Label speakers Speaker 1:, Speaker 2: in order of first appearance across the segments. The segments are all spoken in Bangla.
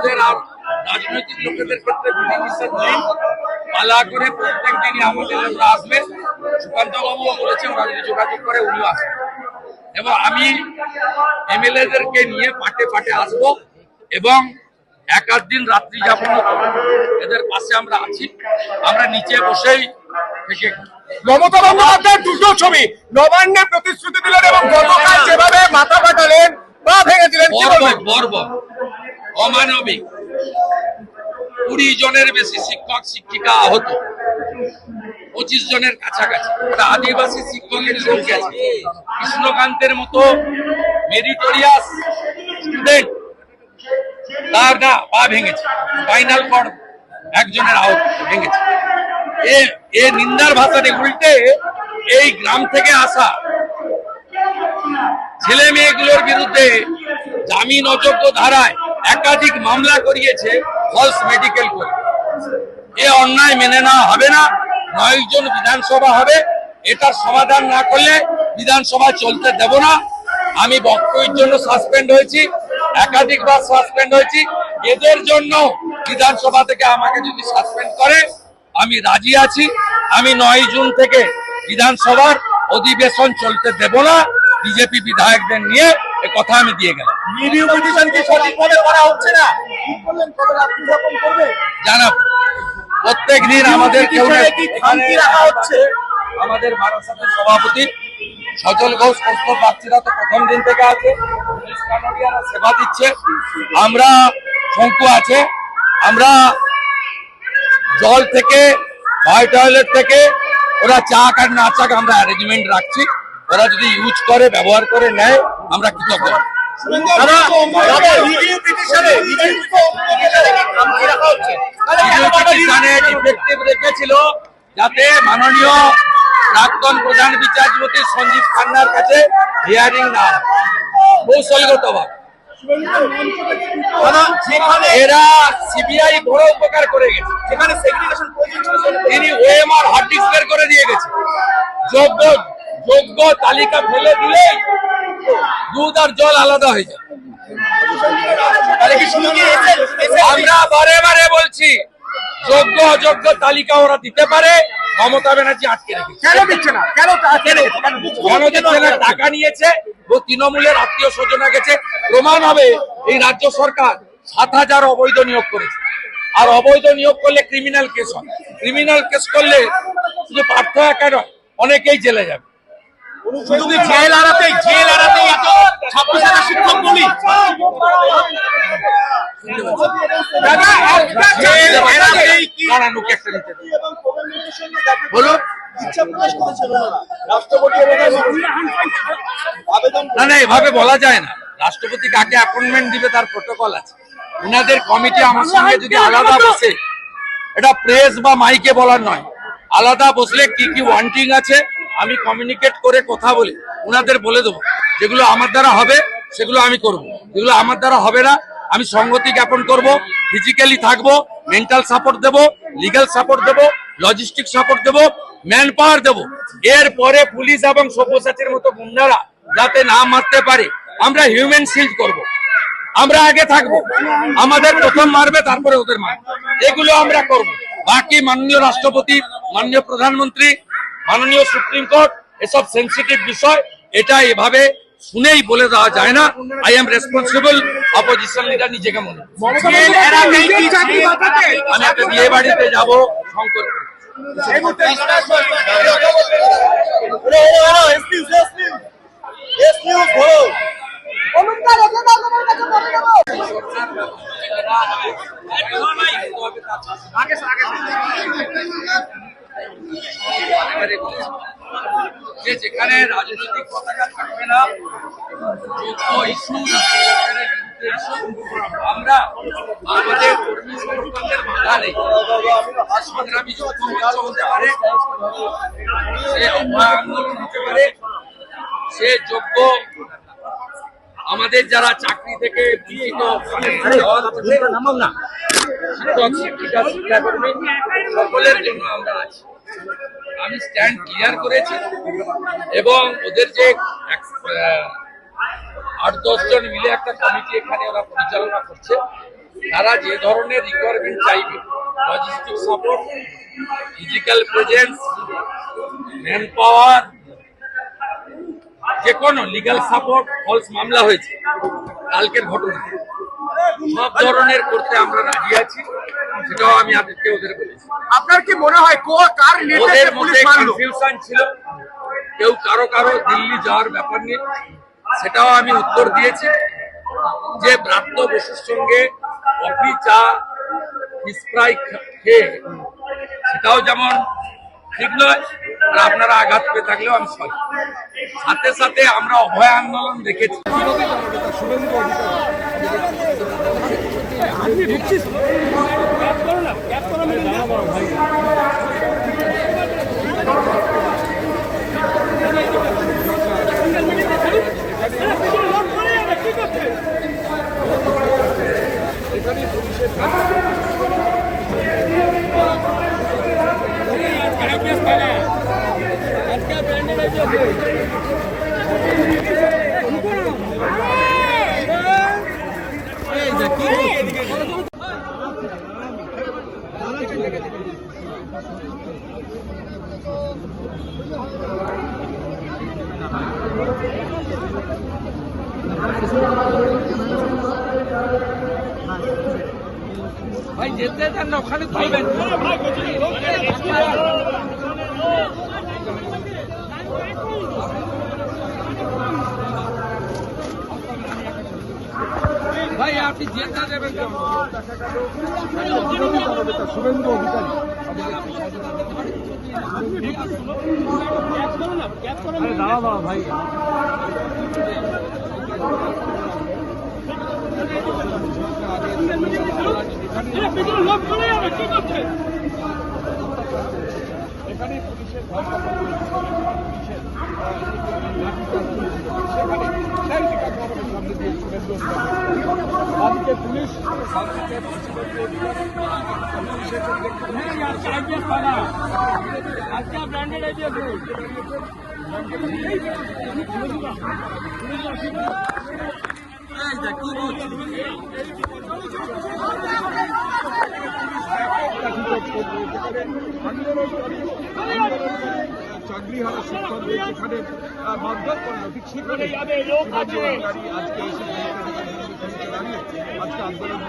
Speaker 1: নেতাদের আর রাজনৈতিক লোকেদের ক্ষেত্রে বিধিনিষেধ নেই। পালা করে প্রত্যেক দিনই আমাদের লোকরা আসবে। সুকান্ত বাবুও বলেছে ওরা যদি যোগাযোগ করে উনিও আসবে, এবং আমি এমএলএদেরকে নিয়ে পাটে পাটে আসব এবং এক আধ দিন রাত্রি যাপন এদের পাশে আমরা আছি। আমরা নিচে বসেই থেকে
Speaker 2: মমতা বন্দ্যোপাধ্যায়ের দুটো ছবি নবান্নে প্রতিশ্রুতি দিলেন এবং গতকাল যেভাবে মাথা ফাটালেন পা ভেঙে দিলেন,
Speaker 1: বর্বর অমানবিক। 20 জনের বেশি শিক্ষক শিক্ষিকা আহত, 25 জনের কাছাকাছি। আদিবাসী শিক্ষকের লোক গেছে, কৃষ্ণকান্তের মতো মেরিটোরিয়াস স্টুডেন্ট তার না পা ভেঙেছে, স্পাইনাল কর্ড একজনের আহত ভেঙেছে। এ নিন্দার ভাষাতে উল্টে এই গ্রাম থেকে আসা ছেলে মেয়েগুলোর বিরুদ্ধে জামিন অযোগ্য ধারায় একাধিক মামলা করিয়েছে ফলস মেডিকেল করে। এ অন্যায় মেনে নেওয়া হবে না। 9 জন বিধানসভা হবে, এটার সমাধান না করলে বিধানসভা চলতে দেব না। আমি বক্তব্যের জন্য সাসপেন্ড হয়েছি, একাধিকবার সাসপেন্ড হয়েছি। এদের জন্য বিধানসভা থেকে আমাকে যদি সাসপেন্ড করে আমি রাজি আছি। আমি 9 জুন থেকে বিধানসভার অধিবেশন চলতে দেব না। বিজেপি বিধায়কদের নিয়ে এ কথা আমি দিয়ে গেলাম।
Speaker 2: রিভিউ পিটিশন কি সঠিকভাবে করা হচ্ছে না
Speaker 1: জানাব। প্রত্যেক দিন আমাদের রাখা হচ্ছে। আমাদের বারাসাতের সভাপতি সজল ঘোষ প্রস্তুত প্রার্থীরা তো প্রথম দিন থেকে আছে, সেবা দিচ্ছে। আমরা শঙ্কু আছে, আমরা জল থেকে টয়লেট থেকে ওরা চাক আর না চাক আমরা অ্যারেঞ্জমেন্ট রাখছি। ওরা যদি ইউজ করে ব্যবহার করে নেয় আমরা কৃতজ্ঞ। রেখেছিল যাতে মাননীয় প্রাক্তন প্রধান বিচারপতি সঞ্জীব খান্নার কাছে হিয়ারিং না হয় কৌশলগতভাবে। এরা সিবিআই বড় উপকার করে গেছে, যেখানে তিনি ওএমআর হার্ড ডিস্ক বের করে দিয়ে গেছে। যোগ্য তালিকা ফেলে দিলেই দুধ আর জল আলাদা হয়ে যায়। আমরা বারে বারে বলছি যোগ্য অযোগ্য তালিকা ওরা দিতে পারে, মমতা ব্যানার্জি আটকে রেখেছে।
Speaker 2: কেন দিচ্ছে না?
Speaker 1: টাকা নিয়েছে ও তৃণমূলের আত্মীয় স্বজনা গেছে। প্রমাণ হবে এই রাজ্য সরকার 7,000 অবৈধ নিয়োগ করেছে। আর অবৈধ নিয়োগ করলে ক্রিমিনাল কেস হয়। ক্রিমিনাল কেস করলে শুধু পার্থ একা নয়, অনেকেই জেলে যাবে।
Speaker 2: শুধু কি জেল এড়াতেই এত 26,000 শিক্ষক বলি?
Speaker 1: বলুন না, এভাবে বলা যায় না। রাষ্ট্রপতি কাকে অ্যাপয়েন্টমেন্ট দিবে তার প্রটোকল আছে। উনাদের কমিটি আমার সঙ্গে যদি আলাদা বসে, এটা প্রেস বা মাইকে বলার নয়, আলাদা বসলে কি কি ওয়ান্টিং আছে আমি কমিউনিকেট করে কথা বলে উনাদের বলে দেবো। যেগুলো আমার দ্বারা হবে সেগুলো আমি করব, যেগুলো আমার দ্বারা হবে না আমি সংহতি জ্ঞাপন করব, ফিজিক্যালি থাকবো, মেন্টাল সাপোর্ট দেবো, লিগ্যাল সাপোর্ট দেবো, লজিস্টিক সাপোর্ট দেবো, ম্যান পাওয়ার দেবো। এরপরে পুলিশ এবং সব্যসাচীর মতো গুন্ডারা যাতে না মারতে পারে আমরা হিউম্যান শিল্ড করব। আমরা আগে থাকবো, আমাদের প্রথম মারবে তারপরে ওদের মারবে, এগুলো আমরা করব। বাকি মাননীয় রাষ্ট্রপতি, মাননীয় প্রধানমন্ত্রী, মাননীয় সুপ্রিম কোর্ট এসব সেন্সিটিভ বিষয়, এটা এভাবে শুনেই বলে দেওয়া যায় না। I am responsible opposition leader নিজেকে মনে। আমি একটা বিয়ে বাড়িতে যাবো শঙ্কর। যেখানে রাজনৈতিক পতাকা থাকবে না, যোগ্য ইস্যু, আমরা আমাদের কর্মী সমর্থকদের বাধা নেই। সংগ্রামী যোগ্য হতে পারে, সে আন্দোলন হতে পারে, সে যোগ্য আমাদের যারা চাকরি থেকে শিক্ষাকর্মী সকলের জন্য আমরা আছি। আমি স্ট্যান্ড ক্লিয়ার করেছি এবং ওদের যে 8-10 জন মিলে একটা কমিটি এখানে ওরা পরিচালনা করছে, তারা যে ধরনের রিকোয়ারমেন্ট চাইবে, logistic support, physical presence, man power, যে কোনো লিগ্যাল সাপোর্ট, ফলস মামলা হয়েছে কালকের ঘটনা, সব ধরনের করতে আমরা রাজি আছি। সেটাও আমি আপনাকে ওদের বলেছি।
Speaker 2: আপনার কি মনে হয় কার নির্দেশে
Speaker 1: ওদের
Speaker 2: পুলিশ
Speaker 1: মধ্যে
Speaker 2: মারলো?
Speaker 1: কনফিউশন ছিল, কেউ কারো কারো দিল্লি যাওয়ার ব্যাপার নেই, সেটাও আমি উত্তর দিয়েছি যে ব্রাত্য বসুর সঙ্গে কফি, চা, ফিশ ফ্রাই খেয়ে সেটাও যেমন ঠিক নয়, আর আপনারা আঘাত পেয়ে থাকলেও আমি সরি। সাথে সাথে আমরা অভয় আন্দোলন দেখেছি। ভাই যেতে চান না ওখানে তুলবেন। ভাই আপনি যেতে দেবেন শুভেন্দু অধিকারী দাঁড়া ভাই এখানে পুলিশের পুলিশ আজকে ব্র্যান্ডেড আইডিয়া চাকরি হারা শিক্ষকদের যেখানে মারধর করা ঠিক সেখানে আজকে এসে দাঁড়িয়ে আজকে আন্দোলন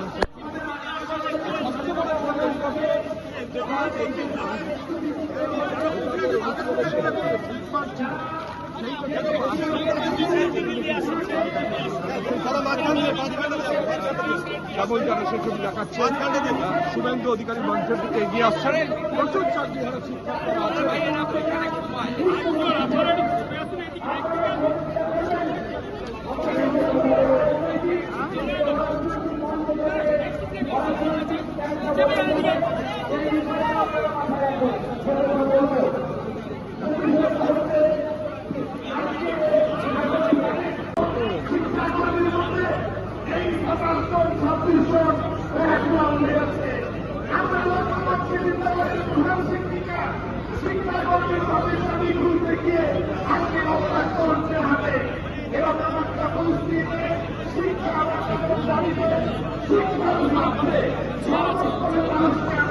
Speaker 1: কেবল যারা সে ছবি দেখাচ্ছে শুভেন্দু অধিকারী মঞ্চের দিকে এগিয়ে আসছেন। প্রচুর চাকরি হারা শিক্ষকরা আছে। শিক্ষা